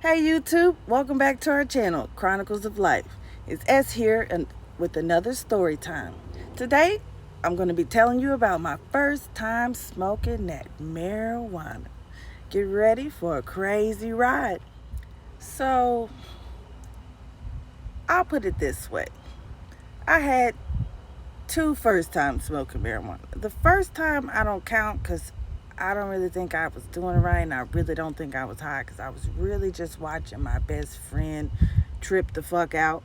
Hey YouTube, welcome back to our channel, Chronicles of Life. It's S here and with another story time. Today, I'm going to be telling you about my first time smoking that marijuana. Get ready for a crazy ride. So, I'll put it this way. I had two first time smoking marijuana. The first time I don't count because I don't really think I was doing it right, and I really don't think I was high because I was really just watching my best friend trip the fuck out.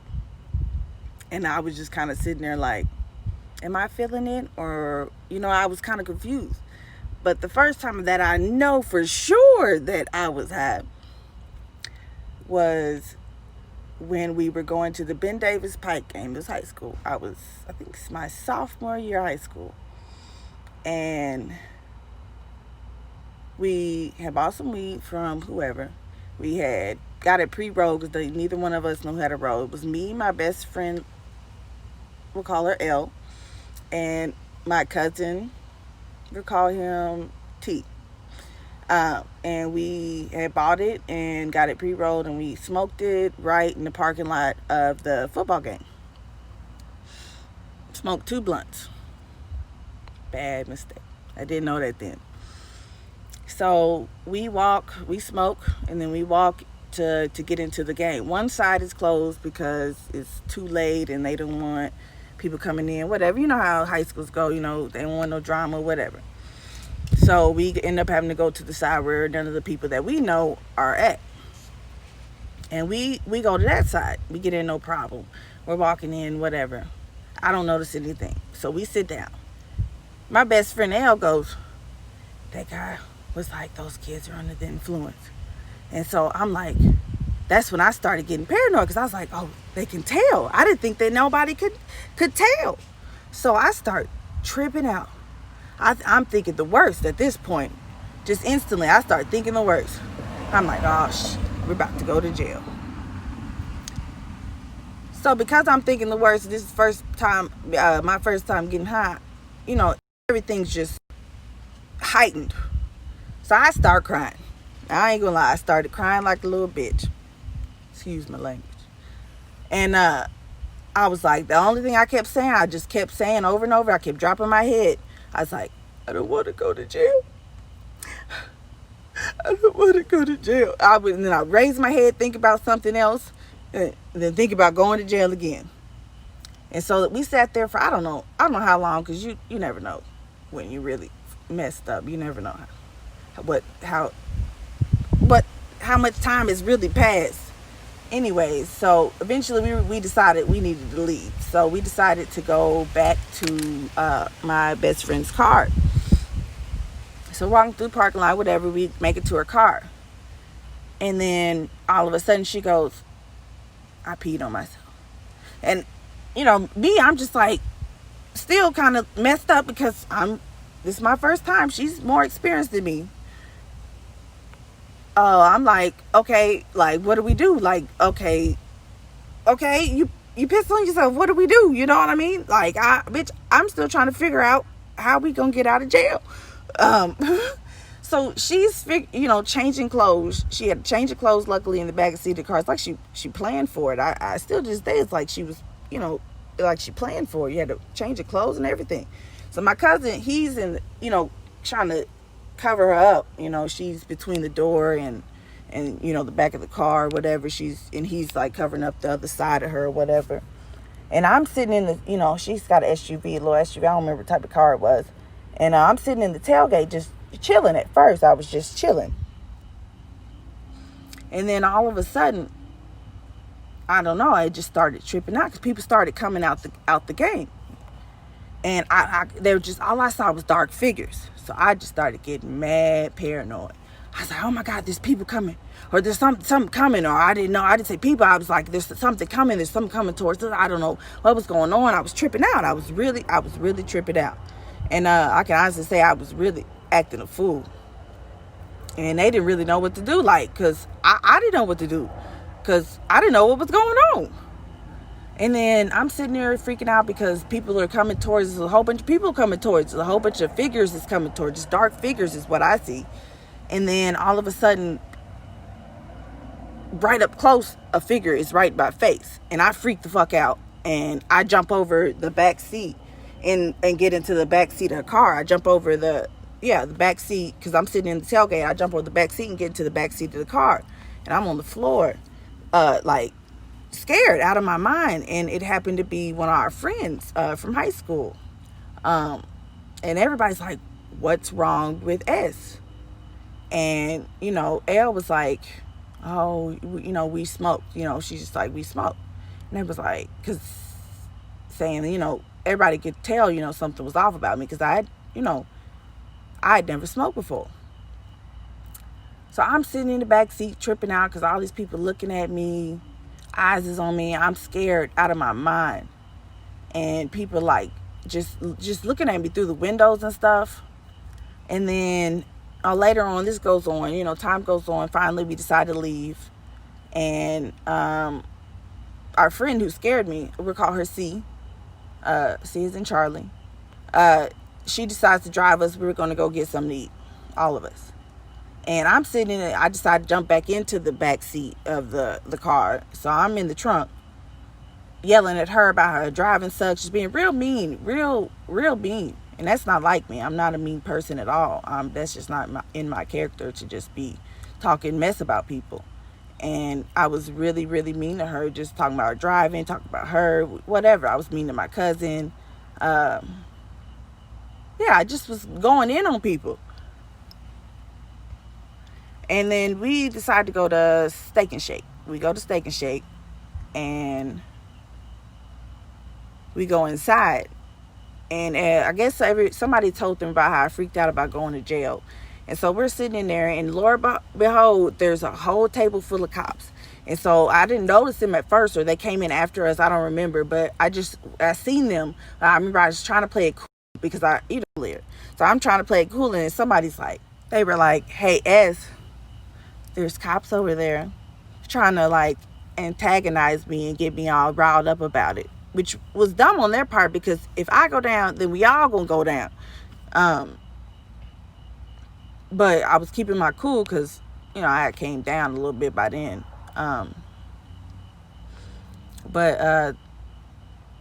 And I was just kind of sitting there like, am I feeling it? Or, I was kind of confused. But the first time that I know for sure that I was high was when we were going to the Ben Davis Pike game. It was high school. I think it's my sophomore year of high school. And we had bought some weed from whoever. We had got it pre-rolled because neither one of us knew how to roll. It was me, my best friend, we'll call her L, and my cousin, we'll call him T. And we had bought it and got it pre-rolled, and we smoked it right in the parking lot of the football game. Smoked 2 blunts. Bad mistake. I didn't know that then. So we smoke, and then we walk to get into the game. One side is closed because it's too late and they don't want people coming in, whatever. You know how high schools go, they don't want no drama, whatever. So we end up having to go to the side where none of the people that we know are at. And we go to that side. We get in no problem. We're walking in, whatever. I don't notice anything. So we sit down. My best friend L goes, that guy was like, those kids are under the influence. And so I'm like, that's when I started getting paranoid because I was like, oh, they can tell. I didn't think that nobody could tell. So I start tripping out. I'm thinking the worst at this point. Just instantly, I start thinking the worst. I'm like, oh, we're about to go to jail. So because I'm thinking the worst, this is my first time getting high, everything's just heightened. So I start crying. I ain't gonna lie, I started crying like a little bitch. Excuse my language. And I was like, the only thing I kept saying, I just kept saying over and over, I kept dropping my head. I was like, I don't want to go to jail. I don't want to go to jail. And then I raise my head, think about something else, and then think about going to jail again. And so we sat there for, I don't know how long, because you never know when you really messed up. You never know how much time has really passed. Anyways, so eventually we decided we needed to leave. So we decided to go back to my best friend's car. So walking through the parking lot, whatever, we make it to her car. And then all of a sudden she goes, I peed on myself. And, me, I'm just like, still kind of messed up because this is my first time. She's more experienced than me. I'm like, okay, like, what do we do? Like, okay, you pissed on yourself. What do we do? You know what I mean? Like, I'm still trying to figure out how we gonna get out of jail. So she's, changing clothes. She had to change her clothes, luckily, in the back seat of the car. It's like she planned for it. I still just say it's like she was, like she planned for it. You had to change her clothes and everything. So my cousin, he's in, trying to cover her up. She's between the door and the back of the car, whatever. He's like covering up the other side of her, whatever. And I'm sitting in the, she's got an SUV, a little SUV. I don't remember what type of car it was. And I'm sitting in the tailgate just chilling at first. I was just chilling. And then all of a sudden, I don't know, I just started tripping out because people started coming out the game. And they were just, all I saw was dark figures. So I just started getting mad paranoid. I was like, oh my God, there's people coming. Or there's something coming. Or I didn't say people. I was like, there's something coming. There's something coming towards us. I don't know what was going on. I was tripping out. I was really tripping out. And I can honestly say I was really acting a fool. And they didn't really know what to do. Like, because I didn't know what to do. Because I didn't know what was going on. And then I'm sitting there freaking out because people are coming towards us. A whole bunch of people coming towards us. A whole bunch of figures is coming towards us. Dark figures is what I see. And then all of a sudden, right up close, a figure is right by face, and I freak the fuck out, and I jump over the back seat and get into the back seat of the car. I jump over the back seat, because I'm sitting in the tailgate. I jump over the back seat and get into the back seat of the car, and I'm on the floor, like scared out of my mind. And it happened to be one of our friends from high school, and everybody's like, "What's wrong with S?" And Elle was like, "Oh, we smoked." She's just like, "We smoked," and it was like, because saying, everybody could tell, something was off about me, because I had never smoked before. So I'm sitting in the back seat tripping out, because all these people looking at me, eyes is on me. I'm scared out of my mind, and people like just looking at me through the windows and stuff. And then later on, this goes on, time goes on. Finally, we decide to leave, and our friend who scared me, we'll call her C. C is in Charlie. She decides to drive us. We were going to go get something to eat, all of us. And I'm sitting in it. I decided to jump back into the back seat of the car. So I'm in the trunk, yelling at her about her driving sucks. She's being real mean, real mean. And that's not like me. I'm not a mean person at all. That's just not in my character to just be talking mess about people. And I was really, really mean to her, just talking about her driving, talking about her, whatever. I was mean to my cousin. I just was going in on people. And then we decided to go to Steak and Shake. We go to Steak and Shake, and we go inside. And I guess somebody told them about how I freaked out about going to jail. And so we're sitting in there, and Lord behold, there's a whole table full of cops. And so I didn't notice them at first, or they came in after us. I don't remember, but I seen them. I remember I was trying to play it cool, because I eat earlier. So I'm trying to play it cool, and they were like, "Hey, S, there's cops over there," trying to like antagonize me and get me all riled up about it, which was dumb on their part, because if I go down, then we all gonna go down. But I was keeping my cool, because I had came down a little bit by then. But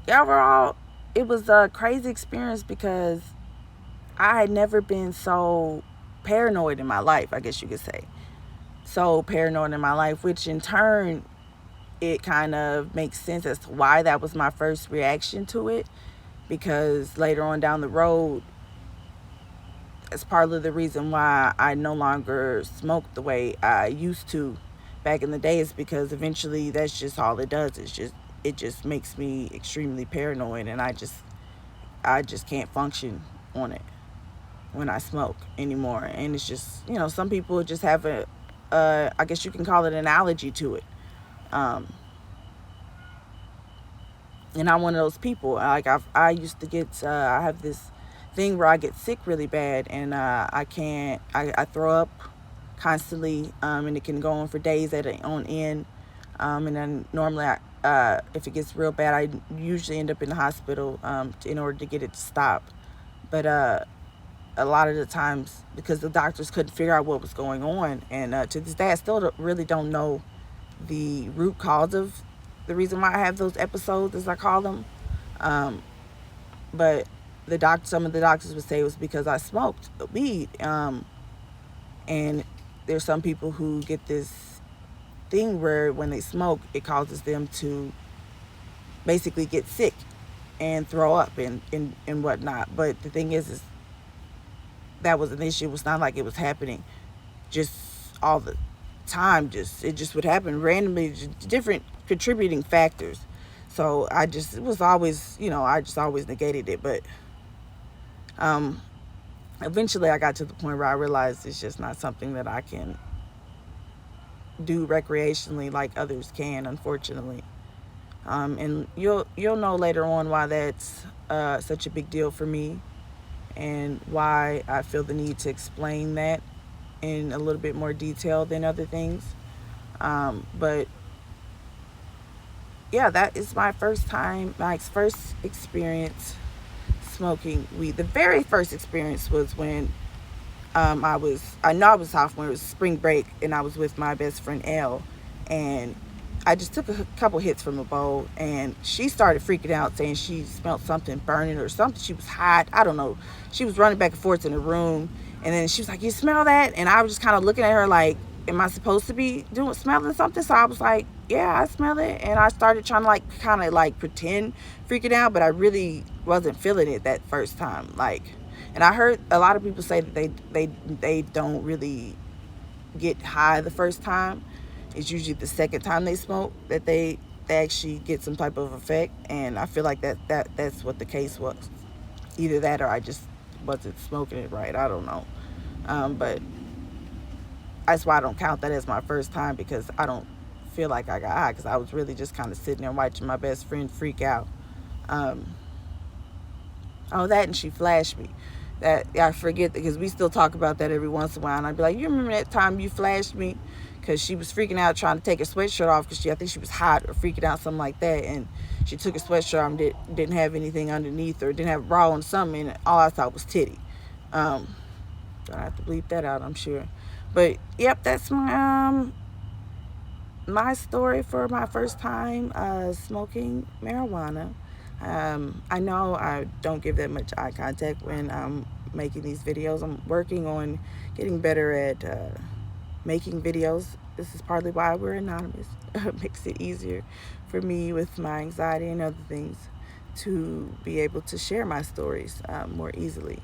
overall, it was a crazy experience, because I had never been so paranoid in my life, I guess you could say. So paranoid in my life, which in turn, it kind of makes sense as to why that was my first reaction to it, because later on down the road, it's partly the reason why I no longer smoke the way I used to back in the day, is because eventually that's just all it does. It just makes me extremely paranoid, and I just can't function on it when I smoke anymore. And it's just, some people just have I guess you can call it an allergy to it. And I'm one of those people. Like I used to get, I have this thing where I get sick really bad, and I throw up constantly, and it can go on for days on end. And then normally, if it gets real bad, I usually end up in the hospital in order to get it to stop. But a lot of the times, because the doctors couldn't figure out what was going on, and to this day I still really don't know the root cause of the reason why I have those episodes, as I call them. But some of the doctors would say it was because I smoked weed. And there's some people who get this thing where when they smoke, it causes them to basically get sick and throw up and whatnot. But the thing is that was an issue. It was not like it was happening just all the time. It just would happen randomly, different contributing factors. So it was always, I just always negated it. But eventually I got to the point where I realized it's just not something that I can do recreationally like others can, unfortunately. And you'll know later on why that's such a big deal for me, and why I feel the need to explain that in a little bit more detail than other things. But yeah, that is my first experience smoking weed. The very first experience was when I know I was sophomore. It was spring break, and I was with my best friend Elle, and I just took a couple hits from a bowl, and she started freaking out, saying she smelled something burning or something. She was hot. I don't know. She was running back and forth in the room, and then she was like, "You smell that?" And I was just kind of looking at her like, "Am I supposed to be smelling something?" So I was like, "Yeah, I smell it." And I started trying to like kind of like pretend freaking out, but I really wasn't feeling it that first time. Like, and I heard a lot of people say that they don't really get high the first time. It's usually the second time they smoke that they actually get some type of effect, and I feel like that's what the case was. Either that or I just wasn't smoking it right. I don't know, but that's why I don't count that as my first time, because I don't feel like I got high, because I was really just kind of sitting there watching my best friend freak out. Um, oh, that, and she flashed me. That I forget, because we still talk about that every once in a while. And I'd be like, "You remember that time you flashed me?" Because she was freaking out trying to take her sweatshirt off, because I think she was hot or freaking out, something like that. And she took her sweatshirt off and didn't have anything underneath, or didn't have a bra on something, and all I saw was titty. I have to bleep that out, I'm sure. But yep, that's my story for my first time smoking marijuana. I know I don't give that much eye contact when I'm making these videos. I'm working on getting better at making videos. This is partly why we're anonymous. It makes it easier for me with my anxiety and other things to be able to share my stories more easily.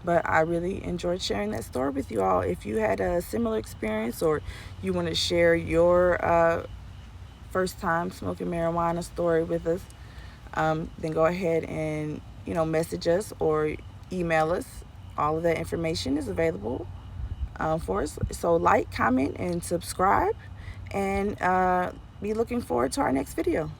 But I really enjoyed sharing that story with you all. If you had a similar experience, or you want to share your first time smoking marijuana story with us, then go ahead and message us or email us. All of that information is available for us. So like, comment, and subscribe, and be looking forward to our next video.